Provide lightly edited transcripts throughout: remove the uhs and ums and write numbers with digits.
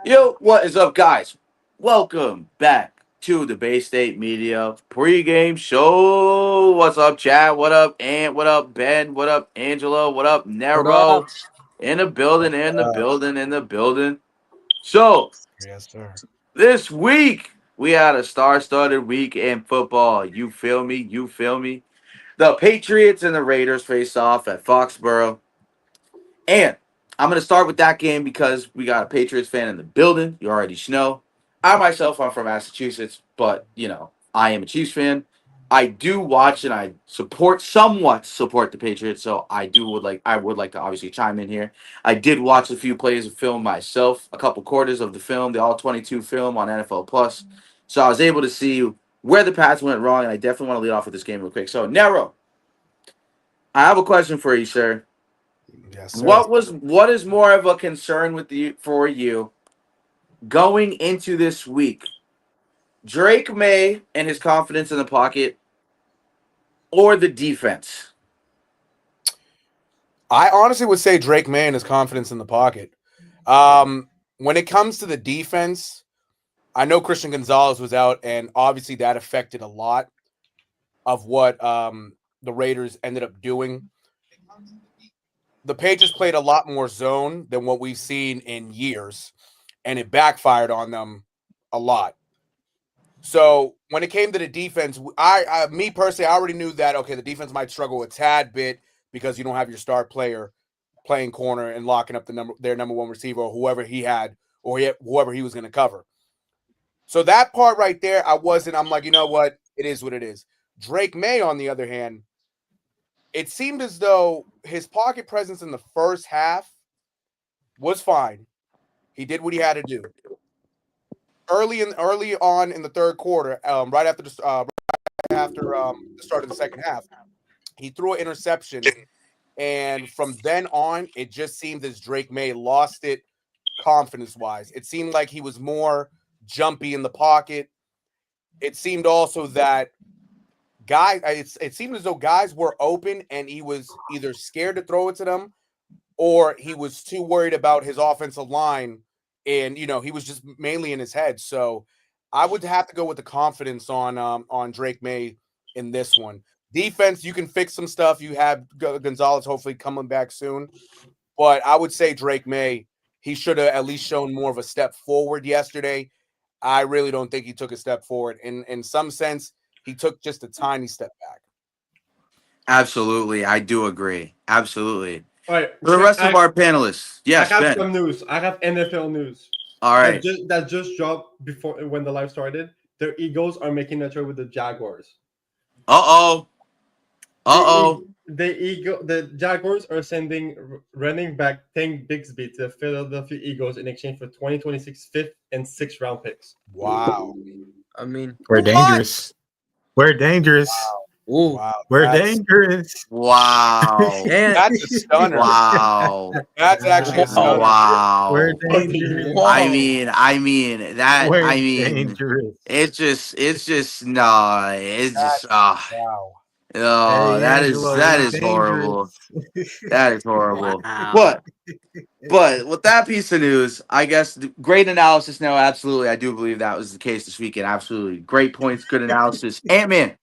Yo, what is up, guys? Welcome back to the Bay State Media pregame show. What's up, Chad? What up, Ant? What up, Ben? What up, Angela? What up, What Nero? up? In the building, in the Uh, building, in the building. So, yes, sir. this week, we had a star-studded week in football. You feel me? You feel me? The Patriots and the Raiders face off at Foxborough. And I'm going to start with that game because we got a Patriots fan in the building. You already know. I myself, I'm from Massachusetts, but, I am a Chiefs fan. I do watch and I somewhat support the Patriots, so I would like to obviously chime in here. I did watch a few plays of film myself, a couple quarters of the film, the all 22 film on NFL Plus. So I was able to see where the Pats went wrong, and I definitely want to lead off with this game real quick. So, Nero, I have a question for you, sir. Yes, sir. What is more of a concern with you for you going into this week? Drake May and his confidence in the pocket, or the defense? I honestly would say Drake May and his confidence in the pocket. When it comes to the defense, I know Christian Gonzalez was out, and obviously that affected a lot of what the Raiders ended up doing. The Patriots played a lot more zone than what we've seen in years, and it backfired on them a lot. So when it came to the defense, me personally, I already knew that the defense might struggle a tad bit because you don't have your star player playing corner and locking up their number one receiver or whoever he had or whoever he was going to cover. So that part right there, I'm like, you know what? It is what it is. Drake May, on the other hand, it seemed as though his pocket presence in the first half was fine. He did what he had to do. Early on in the third quarter, right after the start of the second half, he threw an interception, and from then on, it just seemed as Drake May lost it confidence-wise. It seemed like he was more jumpy in the pocket. It seemed also that it seemed as though guys were open, and he was either scared to throw it to them, or he was too worried about his offensive line, and he was just mainly in his head. So I would have to go with the confidence on Drake May in this one. Defense, you can fix some stuff. You have Gonzalez hopefully coming back soon, but I would say Drake May, he should have at least shown more of a step forward yesterday. I really don't think he took a step forward. In some sense, he took just a tiny step back. Absolutely, I do agree. Absolutely. All right, For the rest of our panelists, I yes, have Ben. some news. I have NFL news All right. that just dropped before when the live started. The Eagles are making a trade with the Jaguars. Uh oh. Uh oh. The Jaguars are sending running back Tank Bigsby to the Philadelphia Eagles in exchange for 2026 fifth and sixth round picks. Wow. I mean, We're What? dangerous. We're dangerous. ooh, Wow. We're dangerous. Wow. That's a stunner. Wow. That's actually a stunner. Wow. We're dangerous. We're I mean, dangerous. it's just, Wow. oh, Hey, Angelo, that we're is horrible. dangerous. That is horrible. wow. But with that piece of news, I guess great analysis. No, absolutely, I do believe that was the case this weekend. Absolutely, great points, good analysis. And man,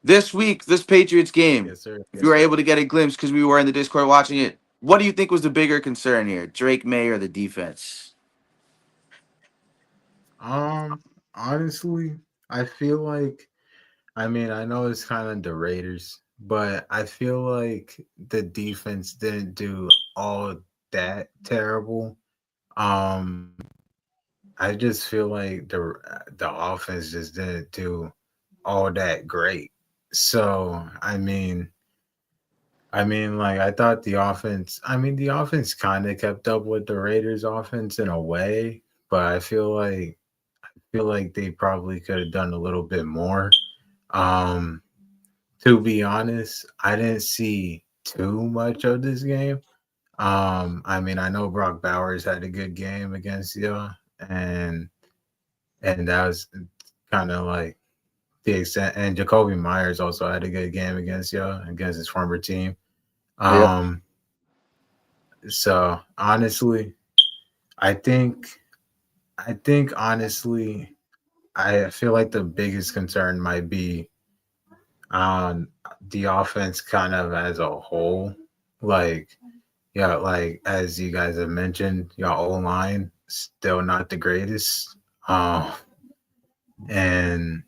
this week, this Patriots game, Yes, sir. if you were able to get a glimpse because we were in the Discord watching it, what do you think was the bigger concern here, Drake May or the defense? Honestly, I feel like, I know it's kind of the Raiders, but I feel like the defense didn't do all that terrible. Um, I just feel like the offense just didn't do all that great. So, like I thought the offense kind of kept up with the Raiders offense in a way, but I feel like they probably could have done a little bit more. Um, to be honest, I didn't see too much of this game. I know Brock Bowers had a good game against you, and that was kind of like the extent. And Jacoby Myers also had a good game against you, against his former team. Yep. So honestly, I think I think honestly, I feel like the biggest concern might be on the offense kind of as a whole. Like, yeah, like as you guys have mentioned, your O line still not the greatest. Um, and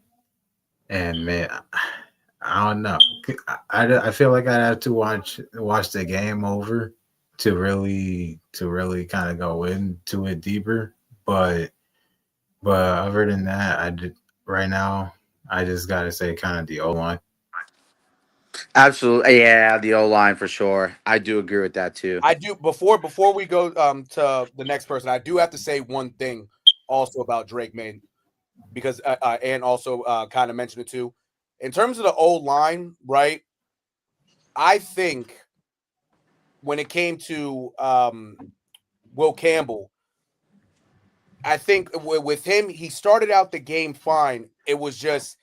man, I don't know. I feel like I'd have to watch the game over to really kind of go into it deeper. But other than that, I did right now. I just gotta say, kind of the O line. Absolutely, yeah, the O line for sure. I do agree with that too. I do before we go to the next person. I do have to say one thing also about Drake May because and also kind of mentioned it too. In terms of the old line, right? I think when it came to Will Campbell, I think with him, he started out the game fine. It was just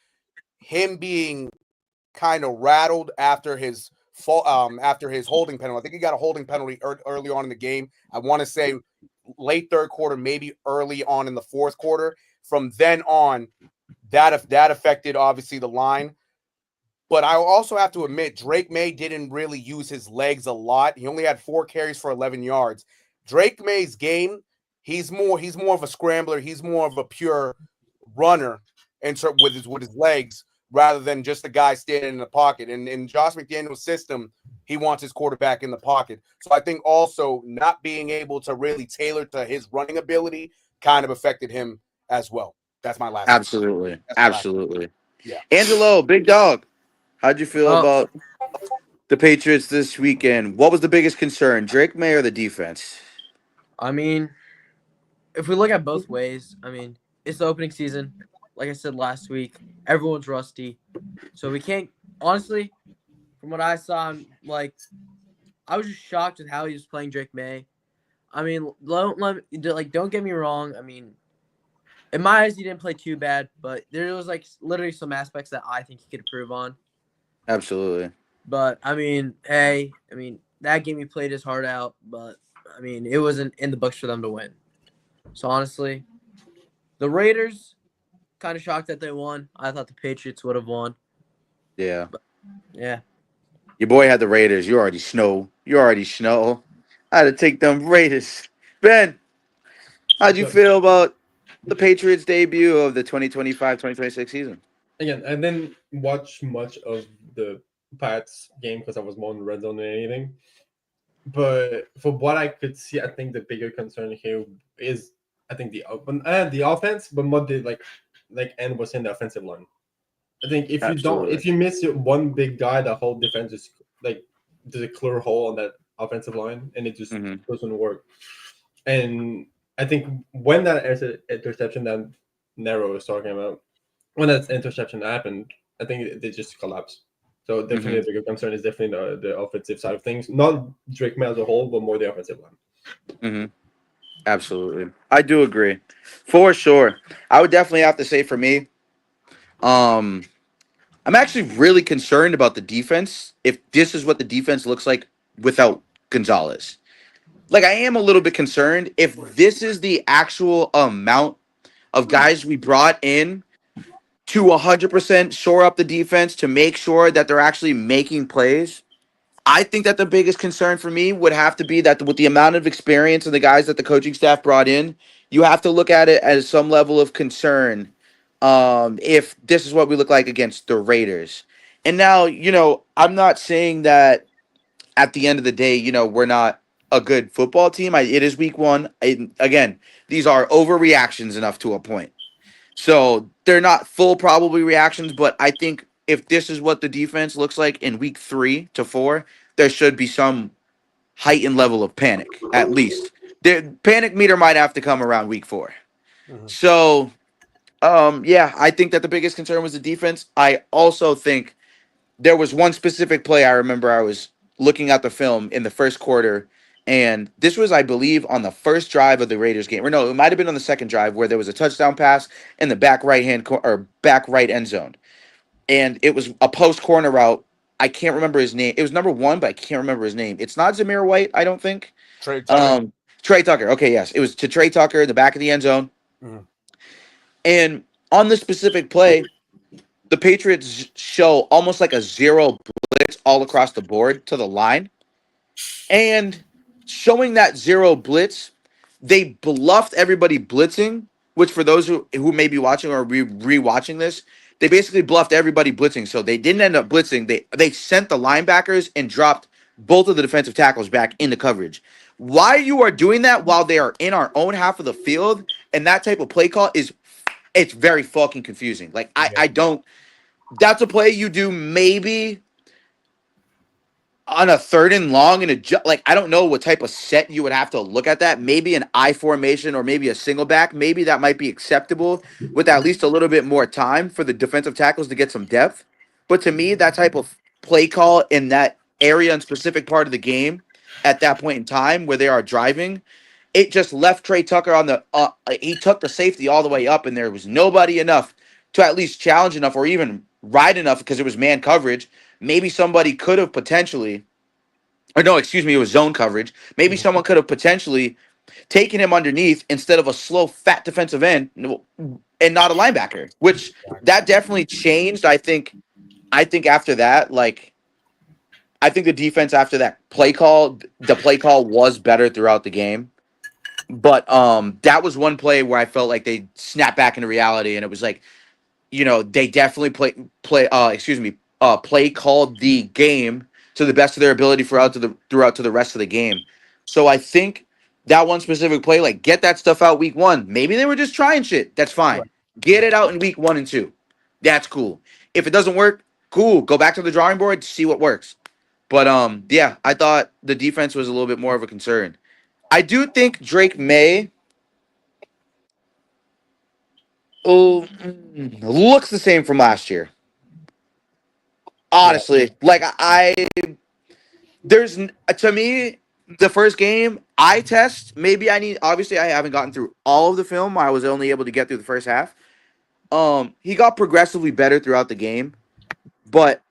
him being kind of rattled after his after his holding penalty. I think he got a holding penalty early on in the game. I want to say late third quarter, maybe early on in the fourth quarter. From then on, that affected obviously the line. But I also have to admit, Drake May didn't really use his legs a lot. He only had 4 carries for 11 yards. Drake May's game, he's more of a scrambler. He's more of a pure runner with his legs rather than just a guy standing in the pocket. And in Josh McDaniel's system, he wants his quarterback in the pocket. So I think also not being able to really tailor to his running ability kind of affected him as well. That's my last. Absolutely, That's my last. absolutely. Yeah. Angelo, big dog. How'd you feel Well, about the Patriots this weekend? What was the biggest concern, Drake May or the defense? I mean, if we look at both ways, I mean, it's the opening season. Like I said last week, everyone's rusty. So we can't honestly, from what I saw, I was just shocked at how he was playing Drake May. I mean, don't get me wrong. I mean, in my eyes, he didn't play too bad, but there was literally some aspects that I think he could improve on. Absolutely. But I mean, hey, I mean that game he played his heart out, but I mean it wasn't in the books for them to win. So honestly, the Raiders kind of shocked that they won. I thought the Patriots would have won. Yeah. Yeah. Your boy had the Raiders. You already snow. You already snow. I had to take them Raiders. Ben, how'd you So, feel about the Patriots debut of the 2025-2026 season? again, I didn't watch much of the Pats game because I was more in the red zone than anything. But from what I could see, I think the bigger concern here is I think the offense, but more the like Ann was in the offensive line. I think Absolutely. if you miss your one big guy, the whole defense is like there's a clear hole on that offensive line, and it just Hmm. doesn't work. And I think when that interception that Nero was talking about, when that interception happened, I think they just collapsed. So Hmm. definitely a bigger concern is definitely the offensive side of things, not Drake May as a whole, but more the offensive line. Hmm. Absolutely. I do agree. For sure. I would definitely have to say for me, um, I'm actually really concerned about the defense. If this is what the defense looks like without Gonzalez, like I am a little bit concerned if this is the actual amount of guys we brought in to 100% shore up the defense to make sure that they're actually making plays. I think that the biggest concern for me would have to be that with the amount of experience and the guys that the coaching staff brought in, you have to look at it as some level of concern if this is what we look like against the Raiders. And now, I'm not saying that at the end of the day, we're not a good football team. It is week one. Again, these are overreactions enough to a point. So they're not full probably reactions, but I think if this is what the defense looks like in week 3 to 4, there should be some heightened level of panic, at least. The panic meter might have to come around week 4. Mhm. So, yeah, I think that the biggest concern was the defense. I also think there was one specific play I remember I was looking at the film in the first quarter, and this was, I believe, on the first drive of the Raiders game. Or no, it might have been on the second drive where there was a touchdown pass in the back or back right end zone. And it was a post corner route. I can't remember his name. It was number 1, but I can't remember his name. It's not Zamir White, I don't think. Trey Tucker. Trey Tucker. Okay, yes. It was to Trey Tucker in the back of the end zone. Mhm. And on this specific play, the Patriots show almost like a zero blitz all across the board to the line. And showing that zero blitz, they bluffed everybody blitzing, which for those who may be watching or re-watching this, they basically bluffed everybody blitzing. So they didn't end up blitzing. They sent the linebackers and dropped both of the defensive tackles back into coverage. Why you are doing that while they are in our own half of the field and that type of play call is it's very fucking confusing. Like Yeah. I don't that's a play you do maybe on a third and long and like I don't know what type of set you would have to look at that. Maybe an I formation or maybe a single back. Maybe that might be acceptable with at least a little bit more time for the defensive tackles to get some depth. But to me, that type of play call in that area and specific part of the game at that point in time where they are driving, it just left Trey Tucker on the he took the safety all the way up and there was nobody enough to at least challenge enough or even ride enough because it was man coverage. Maybe somebody could have potentially or no, excuse me, it was zone coverage. Maybe Mhm. someone could have potentially taken him underneath instead of a slow, fat defensive end and not a linebacker, which that definitely changed. I think after that, like, I think the defense after that the play call was better throughout the game. But that was one play where I felt like they snapped back into reality and it was like, they definitely play called the game to the best of their ability throughout to the rest of the game. So I think that one specific play, like get that stuff out week 1. Maybe they were just trying shit. That's fine. Right. Get it out in week 1 and 2. That's cool. If it doesn't work, cool. Go back to the drawing board, see what works. But yeah, I thought the defense was a little bit more of a concern. I do think Drake May looks the same from last year. Yeah. Honestly, like there's to me the first game I test. Maybe obviously I haven't gotten through all of the film. I was only able to get through the first half. He got progressively better throughout the game, but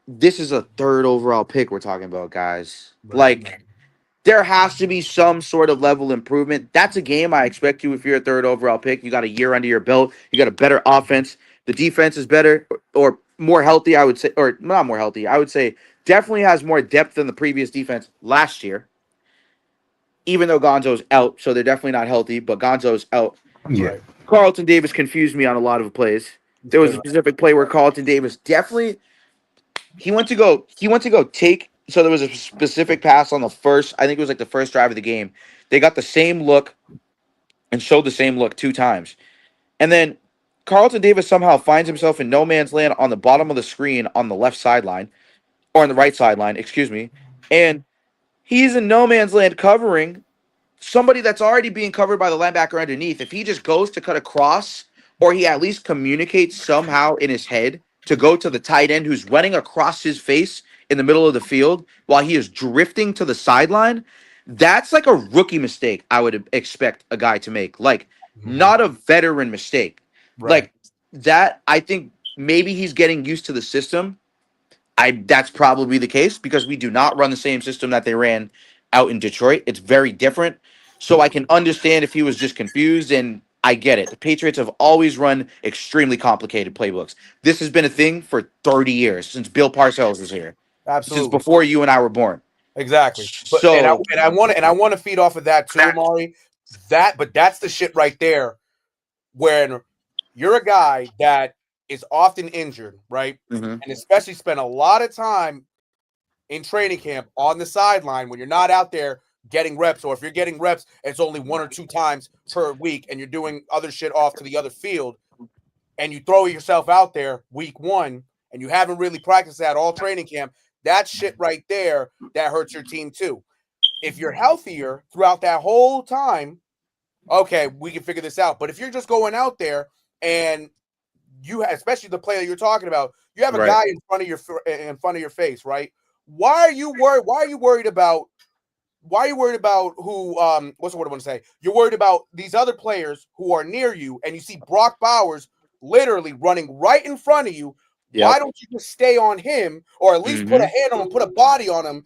this is a third overall pick we're talking about, guys. Right. Like there has to be some sort of level improvement. That's a game I expect you if you're a third overall pick. You got a year under your belt. You got a better offense. The defense is better or more healthy, I would say, or not more healthy. I would say definitely has more depth than the previous defense last year, even though Gonzo's out. So they're definitely not healthy, but Gonzo's out. Yeah. Right. Carlton Davis confused me on a lot of plays. It's There was a been specific play where Carlton Davis definitely he went to go take so there was a specific pass on the first, I think it was like the first drive of the game. They got the same look and showed the same look 2 times. And then Carlton Davis somehow finds himself in no man's land on the bottom of the screen on the left sideline or on the right sideline, excuse me. And he's in no man's land covering somebody that's already being covered by the linebacker underneath. If he just goes to cut across, or he at least communicates somehow in his head to go to the tight end who's running across his face in the middle of the field while he is drifting to the sideline, that's like a rookie mistake I would expect a guy to make. Like, Mhm. not a veteran mistake. Right. Like, that, I think maybe he's getting used to the system. That's probably the case because we do not run the same system that they ran out in Detroit. It's very different. So I can understand if he was just confused and I get it. The Patriots have always run extremely complicated playbooks. This has been a thing for 30 years since Bill Parcells was here. Since Absolutely. before you and I were born. Exactly. But So and I want to feed off of that too, Amari. But that's the shit right there when you're a guy that is often injured, right? mhm. And especially spend a lot of time in training camp on the sideline when you're not out there getting reps, or if you're getting reps, it's only 1 or 2 times per week, and you're doing other shit off to the other field, and you throw yourself out there week 1, and you haven't really practiced that all training camp. That shit right there, that hurts your team too. If you're healthier throughout that whole time, okay, we can figure this out. But if you're just going out there and especially the player you're talking about, you have a Right. guy in front of your face, right? Why are you worried? Why are you worried about? Why are you worried about who? What's the word I want to say? You're worried about these other players who are near you, and you see Brock Bowers literally running right in front of you. Why Yep. don't you just stay on him, or at least put a hmm hand on him, put a body on him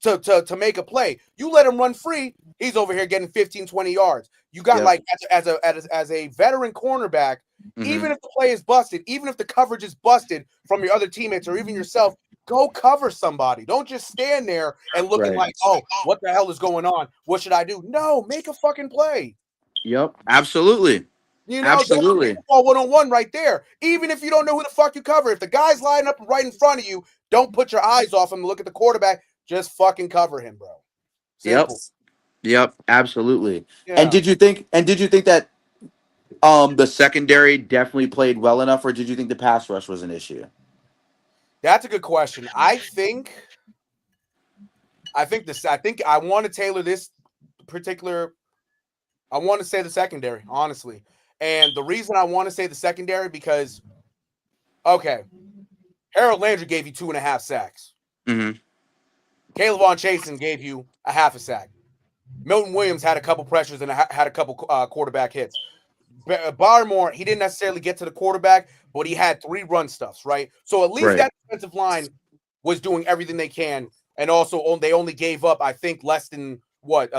to make a play. You let him run free, he's over here getting 15, 20 yards. You got Yep. as a veteran cornerback, even Mhm. if the play is busted, even if the coverage is busted from your other teammates or even yourself, go cover somebody. Don't just stand there and looking Right. like, oh, what the hell is going on? What should I do? No, make a fucking play. Yep. Absolutely. You know, that's Absolutely. football 101 right there. Even if you don't know who the fuck you cover, if the guy's lining up right in front of you, don't put your eyes off him and look at the quarterback. Just fucking cover him, bro. Yep. Simple. Yep. Absolutely. And Yeah. did you think that the secondary definitely played well enough, or did you think the pass rush was an issue? That's a good question. I think I want to tailor this particular. I want to say the secondary, honestly. And the reason I want to say the secondary because okay, Harold Landry gave you 2.5 sacks. Mm-hmm. Caleb Von Chasen gave you a half a sack. Milton Williams had a couple pressures and had a couple quarterback hits. Barmore, he didn't necessarily get to the quarterback, but he had 3 run stuffs, right? So at least Right. that defensive line was doing everything they can. And also, they only gave up, I think, less than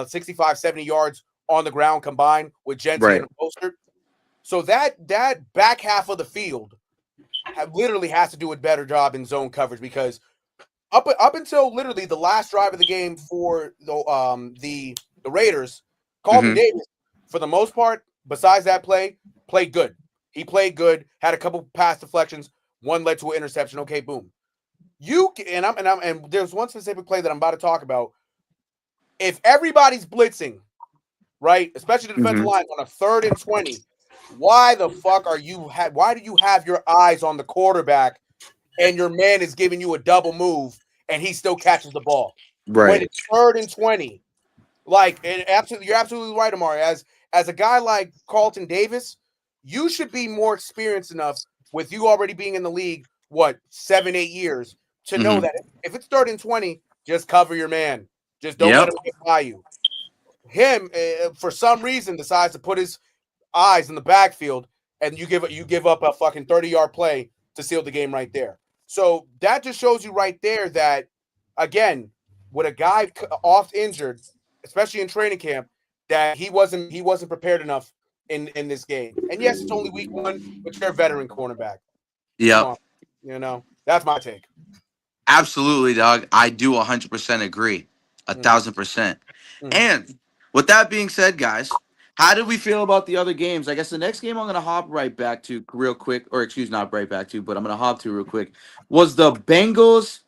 65, 70 yards on the ground combined with Genty Right. and Postert. So that back half of the field literally has to do a better job in zone coverage because up until literally the last drive of the game for the Raiders, Carlton Mhm. Davis, for the most part, besides that play, played good. He played good, had a couple pass deflections, one led to an interception. Okay, boom. And there's one specific play that I'm about to talk about. If everybody's blitzing, right, especially the defensive Mhm. line on a 3rd and 20, why the fuck why do you have your eyes on the quarterback and your man is giving you a double move and he still catches the ball when Right. it's 3rd and 20? Like, and absolutely, you're absolutely right, Amari. As a guy like Carlton Davis, you should be more experienced enough with you already being in the league, 7, 8 years, to know Mhm. that if it's 3rd and 20, just cover your man. Just don't let Yep. him get by you. Him, for some reason, decides to put his eyes in the backfield, and you give up a fucking 30-yard play to seal the game right there. So that just shows you right there that, again, with a guy off injured, especially in training camp, that he wasn't prepared enough in this game. And yes, it's only week 1, but you're a veteran cornerback. Come Yep. on, that's my take. Absolutely, dog. I do 100% agree. A Mhm. 1000%. Mhm. And with that being said, guys, how did we feel about the other games? I guess the next game I'm gonna hop right back to real quick, or excuse not right back to, but I'm gonna hop to real quick, was the Bengals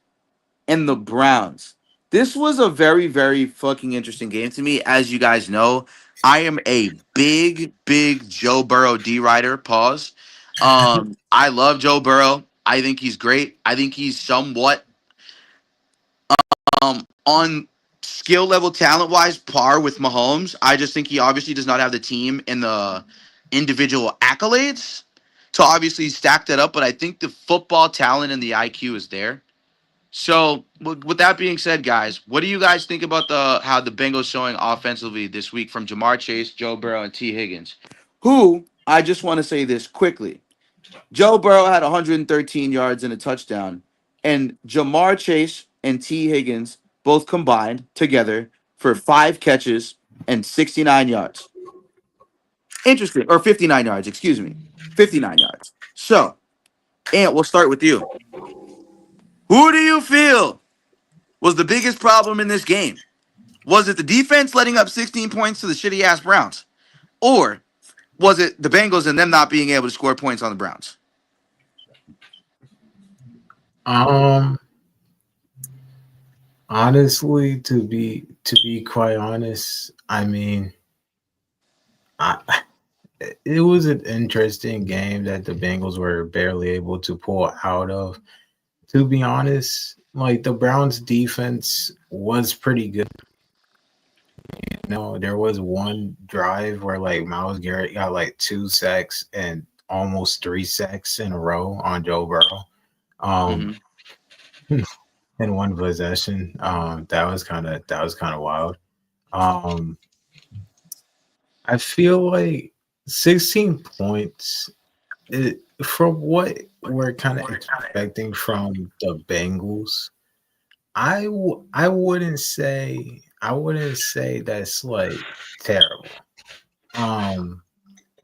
and the Browns. This was a very, very fucking interesting game to me. As you guys know, I am a big, big Joe Burrow D rider. Pause. I love Joe Burrow. I think he's great. I think he's somewhat on skill level, talent wise, par with Mahomes. I just think he obviously does not have the team and the individual accolades to obviously stack that up. But I think the football talent and the IQ is there. So, with that being said, guys, what do you guys think about how the Bengals showing offensively this week from Jamar Chase, Joe Burrow, and T. Higgins? Who I just want to say this quickly: Joe Burrow had 113 yards and a touchdown, and Jamar Chase and T. Higgins both combined together for 5 catches and 69 yards. Interesting, or 59 yards, excuse me, 59 yards. So, Ant, we'll start with you. Who do you feel was the biggest problem in this game? Was it the defense letting up 16 points to the shitty ass Browns? Or was it the Bengals and them not being able to score points on the Browns? Um, honestly, to be quite honest, I mean, I, it was an interesting game that the Bengals were barely able to pull out of. To be honest, like the Browns defense was pretty good. There was one drive where like Miles Garrett got like 2 sacks and almost 3 sacks in a row on Joe Burrow. Um, Mm-hmm. in one possession. That was kind of wild. Um, I feel like 16 points from what we're kind of expecting from the Bengals. I wouldn't say that's like terrible. Um,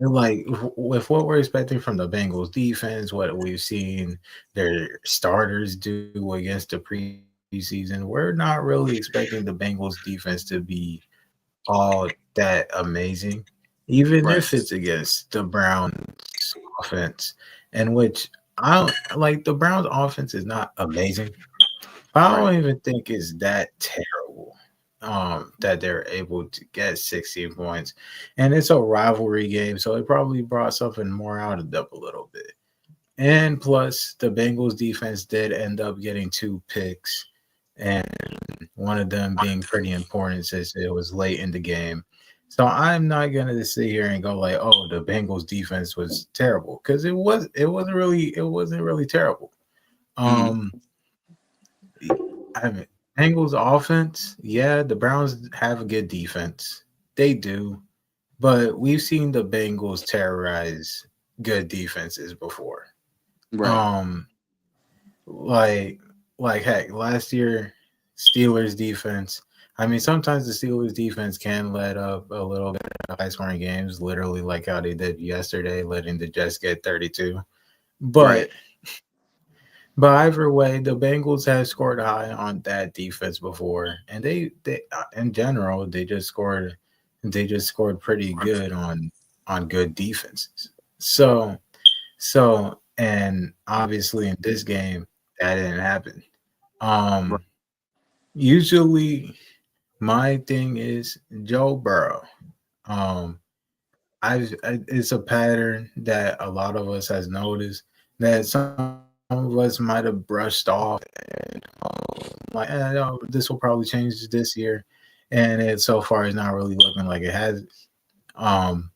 like with what we're expecting from the Bengals defense, what we've seen their starters do against the preseason, we're not really expecting the Bengals defense to be all that amazing, even if Right. it's against the Browns offense, in which I don't like the Browns offense is not amazing. I Right. don't even think it's that terrible. That they're able to get 16 points, and it's a rivalry game, so it probably brought something more out of them a little bit. And plus, the Bengals defense did end up getting 2 picks, and one of them being pretty important since it was late in the game. So I'm not gonna sit here and go like, "Oh, the Bengals defense was terrible," because it wasn't really terrible. Mhm. Um, I mean, Bengals offense, yeah, the Browns have a good defense. They do, but we've seen the Bengals terrorize good defenses before. Right. Um, like heck, last year Steelers defense. I mean, sometimes the Steelers defense can let up a little bit of high scoring games, literally like how they did yesterday, letting the Jets get 32. But Right. either way, the Bengals have scored high on that defense before, and they in general they just scored pretty good on good defenses. So and obviously in this game that didn't happen. Right. Um, Usually my thing is Joe Burrow. Um, it's a pattern that a lot of us has noticed that some of us might have brushed off and like no, this will probably change this year, and it so far is not really looking like it has. Um,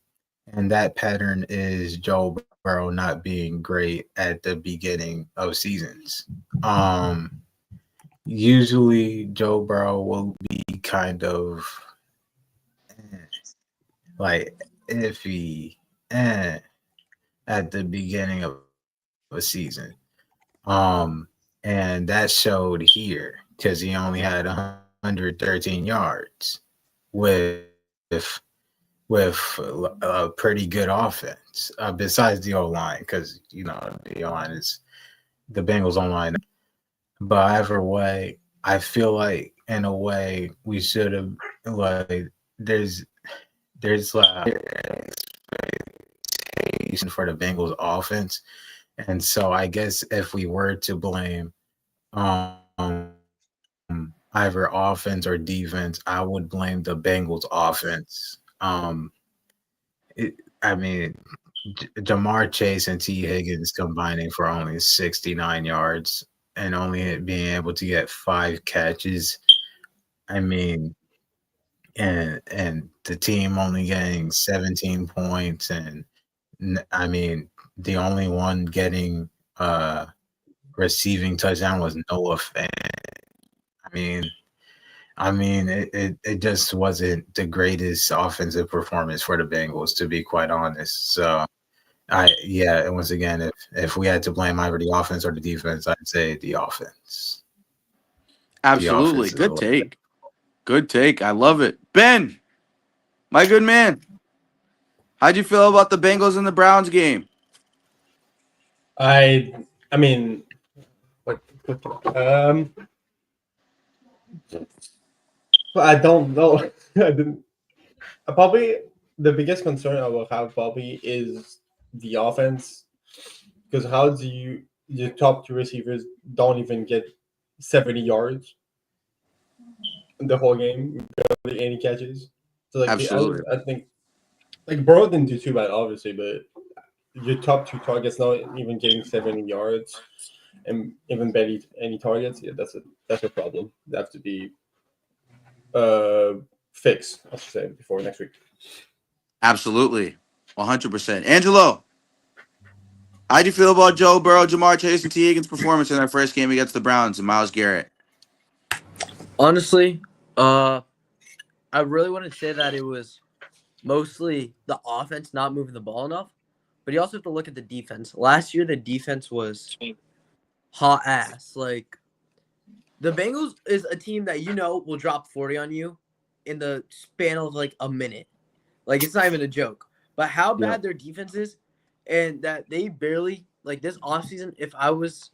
and that pattern is Joe Burrow not being great at the beginning of seasons. Um, Usually Joe Burrow will be kind of eh, like iffy eh, at the beginning of a season. And that showed here because he only had 113 yards with a pretty good offense. Besides the O line, because the O line is the Bengals O line. But either way, I feel like in a way we should have like there's like expectation for the Bengals offense. And so I guess if we were to blame either offense or defense, I would blame the Bengals offense. I mean, Jamar Chase and T. Higgins combining for only 69 yards and only being able to get 5 catches. I mean, and the team only getting 17 points, and I mean, the only one getting receiving touchdown was Noah Fan. I mean, it just wasn't the greatest offensive performance for the Bengals, to be quite honest. So yeah, and once again, if we had to blame either the offense or the defense, I'd say the offense. The Absolutely. offense is a Good little bit. take. Good take. I love it. Ben, my good man, how'd you feel about the Bengals and the Browns game? I I mean, what, um, I don't know. I didn't. Probably the biggest concern I will have probably is the offense, because how do you your top two receivers don't even get 70 yards in the whole game, barely any catches. So like Absolutely. I think like Burrow didn't do too bad, obviously, but your top two targets not even getting 70 yards and even barely any targets, yeah, that's a problem. That have to be uh fixed, I should say, before next week. Absolutely. 100%. Angelo, how'd you feel about Joe Burrow, Jamar Chase, and T. Higgins' performance in their first game against the Browns and Myles Garrett? Honestly, I really wouldn't say that it was mostly the offense not moving the ball enough, but you also have to look at the defense. Last year, the defense was hot ass. Like The Bengals is a team that will drop 40 on you in the span of like a minute. Like it's not even a joke. But how Yeah. bad their defense is, and that they barely like this offseason, if I was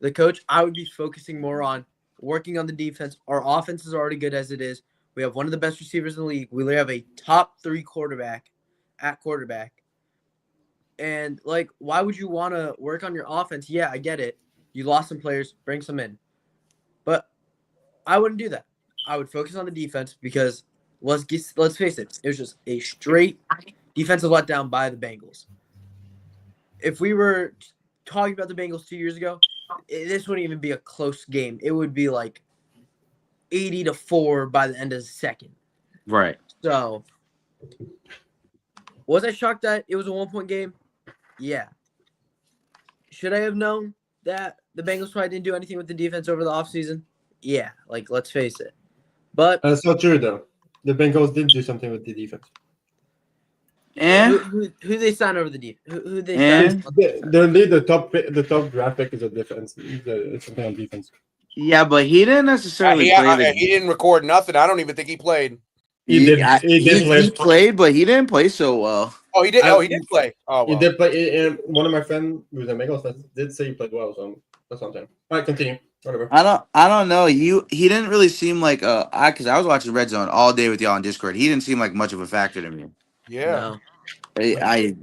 the coach, I would be focusing more on working on the defense. Our offense is already good as it is. We have one of the best receivers in the league. We have a top 3 quarterback at quarterback. And like, why would you want to work on your offense? Yeah, I get it. You lost some players, bring some in. But I wouldn't do that. I would focus on the defense because let's face it, it was just a straight defensive letdown by the Bengals. If we were talking about the Bengals 2 years ago, this wouldn't even be a close game. It would be like 80-4 by the end of the second. Right. So, was I shocked that it was a 1-point game? Yeah. Should I have known that the Bengals probably didn't do anything with the defense over the offseason? Yeah, like let's face it. But That's not true though. The Bengals did do something with the defense. And who they sign over the defense? Who they And- sign? The top draft pick is a defense. It's something on defense. yeah, but he didn't necessarily play the He didn't record nothing. I don't even think he played. He did play. played, but he didn't play so well. Oh, he did. He did play. Oh, He well. did play. And one of my friends who's a Bengals fan did say he played well. So that's one time. All right, continue. Whatever. I don't know. He didn't really seem like because I was watching Red Zone all day with y'all on Discord. He didn't seem like much of a factor to me. Yeah. No. I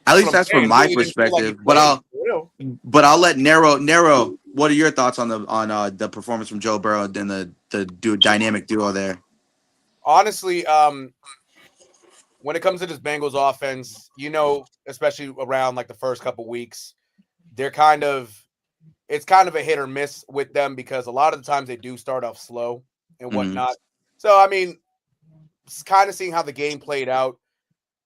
at least that's from my perspective. But I'll let Nero. What are your thoughts on the performance from Joe Burrow and the dynamic duo there? Honestly, when it comes to this Bengals offense, especially around like the first couple weeks, it's kind of a hit or miss with them because a lot of the times they do start off slow and whatnot. So I mean, kind of seeing how the game played out.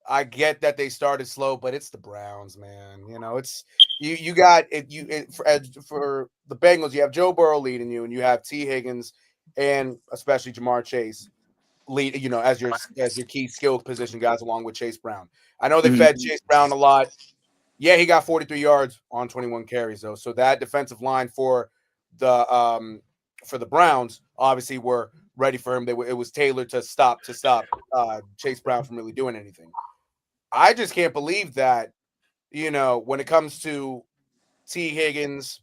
I get that they started slow, but it's the Browns, man. It's you got it. For the Bengals, you have Joe Burrow leading you, and you have T. Higgins and especially Jamar Chase lead. As your key skill position guys, along with Chase Brown. I know they fed Chase Brown a lot. Yeah, he got 43 yards on 21 carries though. So that defensive line for the Browns obviously were ready for him. It was tailored to stop Chase Brown from really doing anything. I just can't believe that, when it comes to T. Higgins,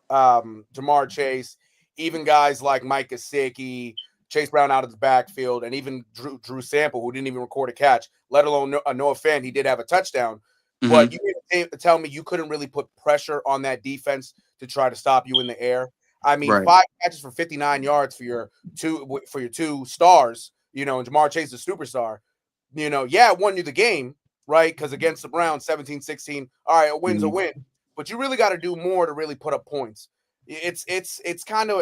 Jamar Chase, even guys like Mike Gesicki, Chase Brown out of the backfield, and even Drew Sample, who didn't even record a catch, let alone Noah Fant, he did have a touchdown. Mm-hmm. But you didn't tell me you couldn't really put pressure on that defense to try to stop you in the air. I mean, Right. 5 catches for 59 yards for your two stars, and Jamar Chase is a superstar. It won you the game, right? Because against the Browns, 17-16, all right, a win's a win. But you really got to do more to really put up points. It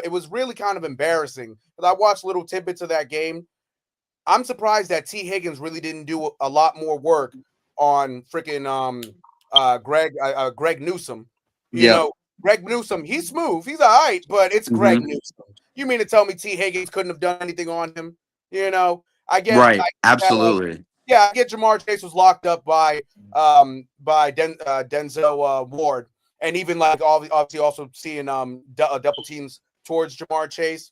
was really kind of embarrassing. Because I watched little tidbits of that game. I'm surprised that T. Higgins really didn't do a lot more work on freaking Greg Newsome. Greg Newsome, he's smooth. He's all right, but it's Greg Newsome. You mean to tell me T. Higgins couldn't have done anything on him? I get Right. Absolutely. I get Jamar Chase was locked up by Denzel Ward, and even like obviously also seeing double teams towards Jamar Chase.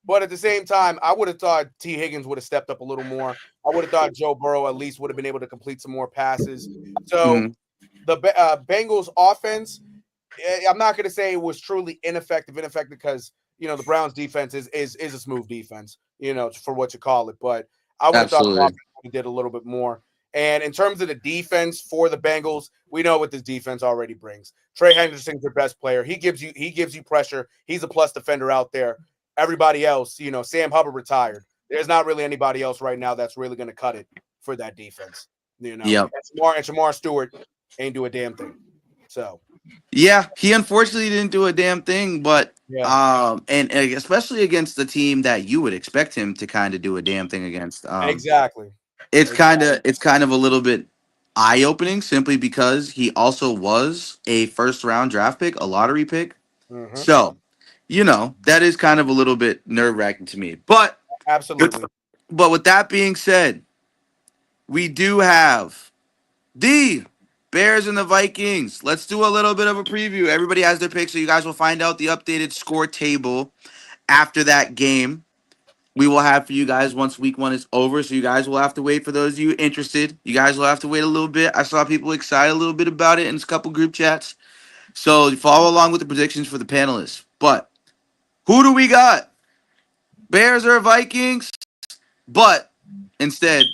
But at the same time, I would have thought T. Higgins would have stepped up a little more. I would have thought Joe Burrow at least would have been able to complete some more passes. So the Bengals offense, I'm not going to say it was truly ineffective because the Browns defense is a smooth defense, for what you call it. But I would have thought the offense did a little bit more. And in terms of the defense for the Bengals, we know what this defense already brings. Trey Henderson's your best player. He gives you pressure. He's a plus defender out there. Everybody else, Sam Hubbard retired. There's not really anybody else right now that's really going to cut it for that defense. Yep. And Shamar Stewart ain't do a damn thing. So yeah, he unfortunately didn't do a damn thing, but and especially against the team that you would expect him to kind of do a damn thing against. Exactly. It's kind of a little bit eye-opening simply because he also was a first-round draft pick, a lottery pick. Mm-hmm. So, that is kind of a little bit nerve-wracking to me. But absolutely. But with that being said, we do have the Bears and the Vikings. Let's do a little bit of a preview. Everybody has their picks, so you guys will find out the updated score table after that game. We will have for you guys once week 1 is over, so you guys will have to wait. For those of you interested, you guys will have to wait a little bit. I saw people excited a little bit about it in a couple group chats. So follow along with the predictions for the panelists. But who do we got? Bears or Vikings? But instead,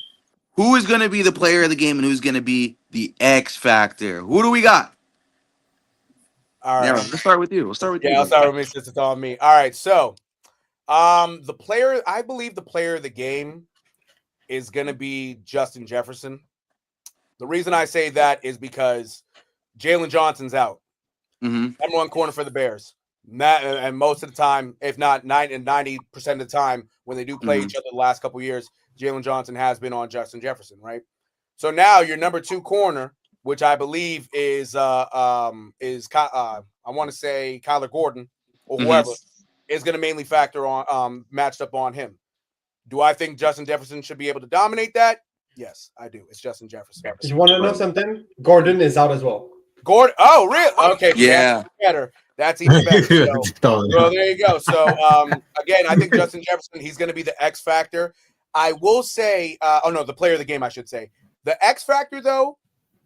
who is going to be the player of the game and who's going to be the X factor? Who do we got? All Yeah, right. let's start with you. We'll start with you. Yeah, I'll start with me since it's on me. All right. So, I believe the player of the game is going to be Justin Jefferson. The reason I say that is because Jalen Johnson's out. Mm-hmm. Number one corner for the Bears. And most of the time, if not 90% of the time, when they do play each other the last couple of years, Jalen Johnson has been on Justin Jefferson, right? So now your number 2 corner, which I believe is I want to say Kyler Gordon or whoever, is going to mainly factor on matched up on him. Do I think Justin Jefferson should be able to dominate that? Yes, I do. It's Justin Jefferson. You want to know something? Gordon is out as well. Gordon. Oh, really? Okay. Yeah. That's better. That's even better. So there you go. So again, I think Justin Jefferson, he's going to be the X factor. I will say, the player of the game, I should say. The X factor, though,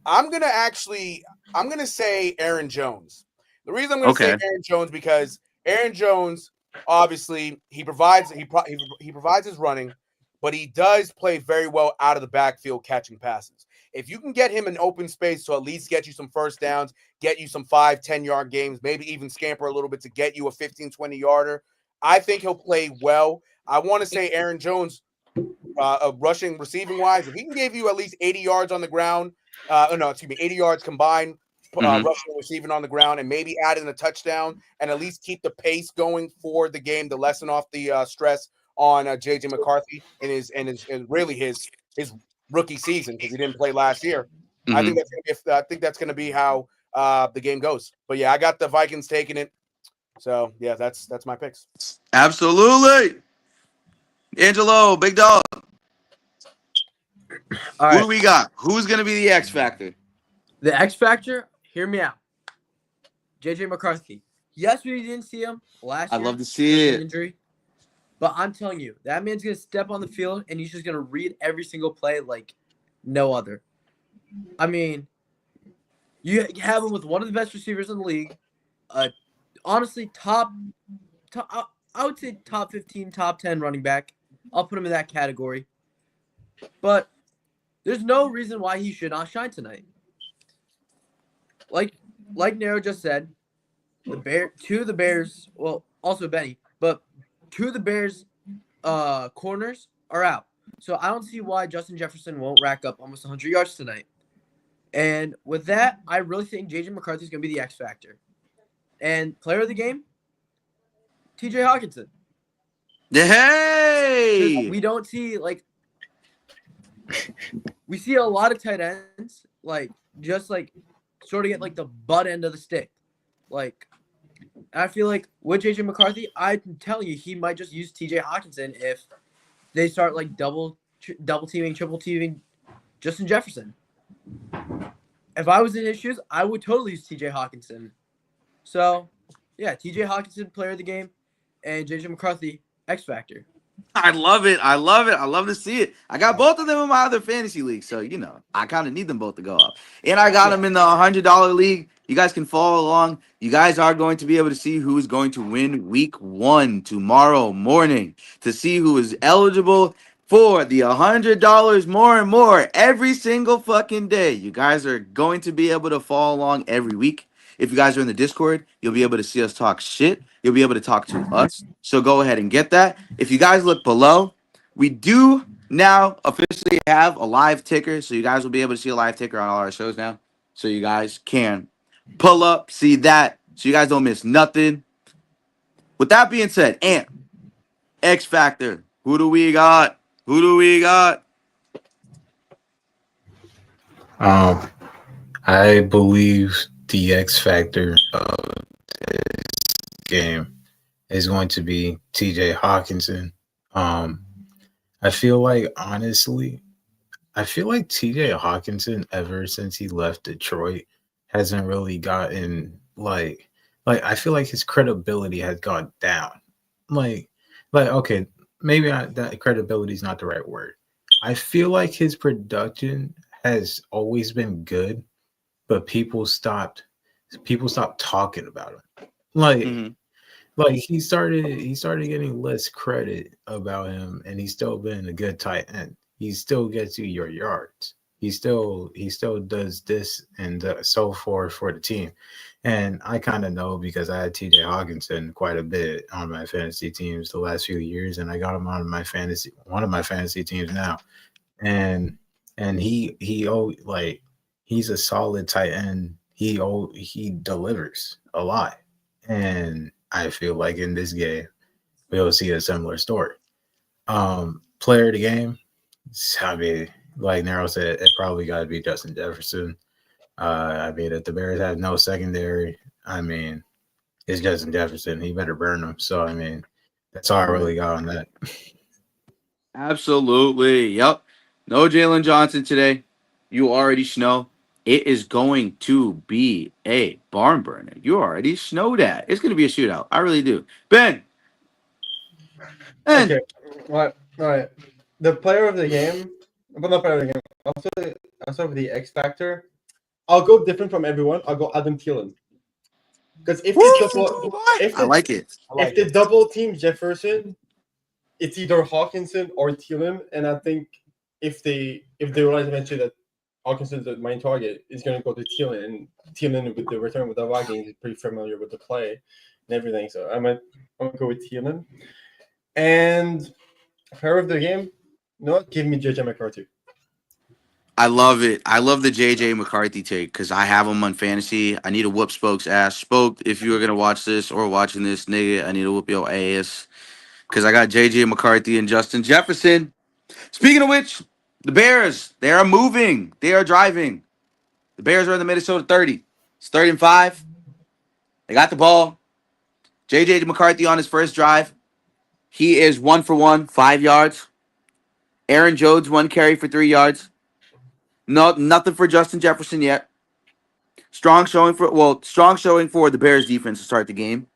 I'm going to say Aaron Jones. The reason I'm going to say Aaron Jones because Aaron Jones, obviously, he provides his running, but he does play very well out of the backfield catching passes. If you can get him in open space to at least get you some first downs, get you some 5-10 yard games, maybe even scamper a little bit to get you a 15-20 yarder, I think he'll play well. I want to say Aaron Jones, rushing, receiving wise, if he can give you at least 80 yards on the ground, 80 yards combined, rushing and receiving on the ground, and maybe add in a touchdown and at least keep the pace going for the game to lessen off the stress on JJ McCarthy and his rookie season because he didn't play last year. I think that's going to be how the game goes. But yeah, I got the Vikings taking it. So yeah, that's my picks. Absolutely. Angelo, big dog. All right. Who do we got? Who's going to be the X factor? The X factor, hear me out. JJ McCarthy. Yes, we didn't see him last year. I'd love to see it. Injury. But I'm telling you, that man's going to step on the field and he's just going to read every single play like no other. I mean, you have him with one of the best receivers in the league. Honestly, top, I would say top 15, top 10 running back. I'll put him in that category. But there's no reason why he should not shine tonight. Like Nero just said, two of the Bears, well, also Benny, but two of the Bears corners are out. So I don't see why Justin Jefferson won't rack up almost 100 yards tonight. And with that, I really think J.J. McCarthy is going to be the X factor. And player of the game, T.J. Hawkinson. Hey! We don't see, we see a lot of tight ends, sort of get, the butt end of the stick. I feel like with J.J. McCarthy, I'm telling you, he might just use T.J. Hawkinson if they start, double teaming, triple teaming Justin Jefferson. If I was in his shoes, I would totally use T.J. Hawkinson. So, yeah, T.J. Hawkinson, player of the game, and J.J. McCarthy, X Factor. I love it. I love to see it. I got both of them in my other fantasy league, so, I kind of need them both to go up. And I got them in the $100 league. You guys can follow along. You guys are going to be able to see who is going to win week 1 tomorrow morning to see who is eligible for the $100 more and more every single fucking day. You guys are going to be able to follow along every week. If you guys are in the Discord, you'll be able to see us talk shit. You'll be able to talk to us. So go ahead and get that. If you guys look below, we do now officially have a live ticker. So you guys will be able to see a live ticker on all our shows now. So you guys can pull up, see that. So you guys don't miss nothing. With that being said, Ant, X Factor, who do we got? Who do we got? I believe the X factor of this game is going to be TJ Hawkinson. I feel like honestly, I feel like TJ Hawkinson, ever since he left Detroit, hasn't really gotten like I feel like his credibility has gone down. Like okay, maybe that credibility is not the right word. I feel like his production has always been good, but people stopped talking about him. Like Mhm. he started getting less credit about him, and he's still been a good tight end. He still gets you your yards. He still does this and so forth for the team. And I kind of know because I had TJ Hawkinson quite a bit on my fantasy teams the last few years, and I got him on my fantasy one of my fantasy teams now. And like he's a solid tight end. He delivers a lot. And I feel like in this game, we'll see a similar story. Player of the game, I mean, like Nero said, it probably got to be Justin Jefferson. I mean, if the Bears have no secondary, I mean, it's Justin Jefferson. He better burn them. So, I mean, that's all I really got on that. Absolutely. Yep. No Jalen Johnson today. You already know. It is going to be a barn burner. You already know that. It's going to be a shootout. I really do. Ben. Okay. Ben. All right. The player of the game, but not player of the game. I'll start with the X factor. I'll go different from everyone. I'll go Adam Thielen. Because if Woo! they double, if I they, like it. I like if they it. double team Jefferson, it's either Hawkinson or Thielen. And I think if they realize eventually that Hawkinson's the main target, is going to go to Thielen. And Thielen with the return with the Vikings is pretty familiar with the play and everything. So I'm gonna go with Thielen. And player of the game, you know what? Give me JJ McCarthy. I love it. I love the JJ McCarthy take because I have him on fantasy. I need to whoop Spoke's ass. Spoke, if you were gonna watch this or watching this, nigga, I need to whoop your ass because I got JJ McCarthy and Justin Jefferson. Speaking of which, the Bears, they are moving. They are driving. The Bears are in the Minnesota 30. It's 30-5. They got the ball. JJ McCarthy on his first drive. He is 1 for 1, 5 yards. Aaron Jones, 1 carry for 3 yards. No, nothing for Justin Jefferson yet. Strong showing for the Bears defense to start the game.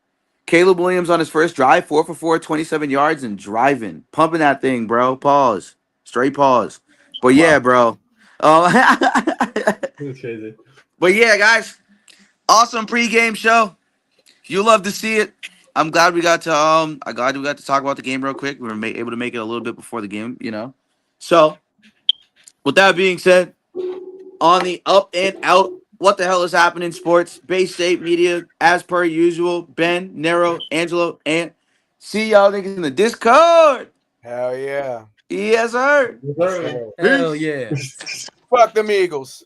Caleb Williams on his first drive, 4 for 4, 27 yards and driving, pumping that thing, bro. Pause, straight pause. But yeah, Wow. bro. That's crazy. But yeah, guys, awesome pregame show. You love to see it. I'm glad we got to I'm glad we got to talk about the game real quick. We were able to make it a little bit before the game. So with that being said, on the up and out. What the hell is happening, sports? Bay State Media, as per usual. Ben, Nero, Angelo, and see y'all niggas in the Discord. Hell yeah. Yes, sir. Yes, Yes, sir. sir. Hell Peace. yeah. Fuck them Eagles.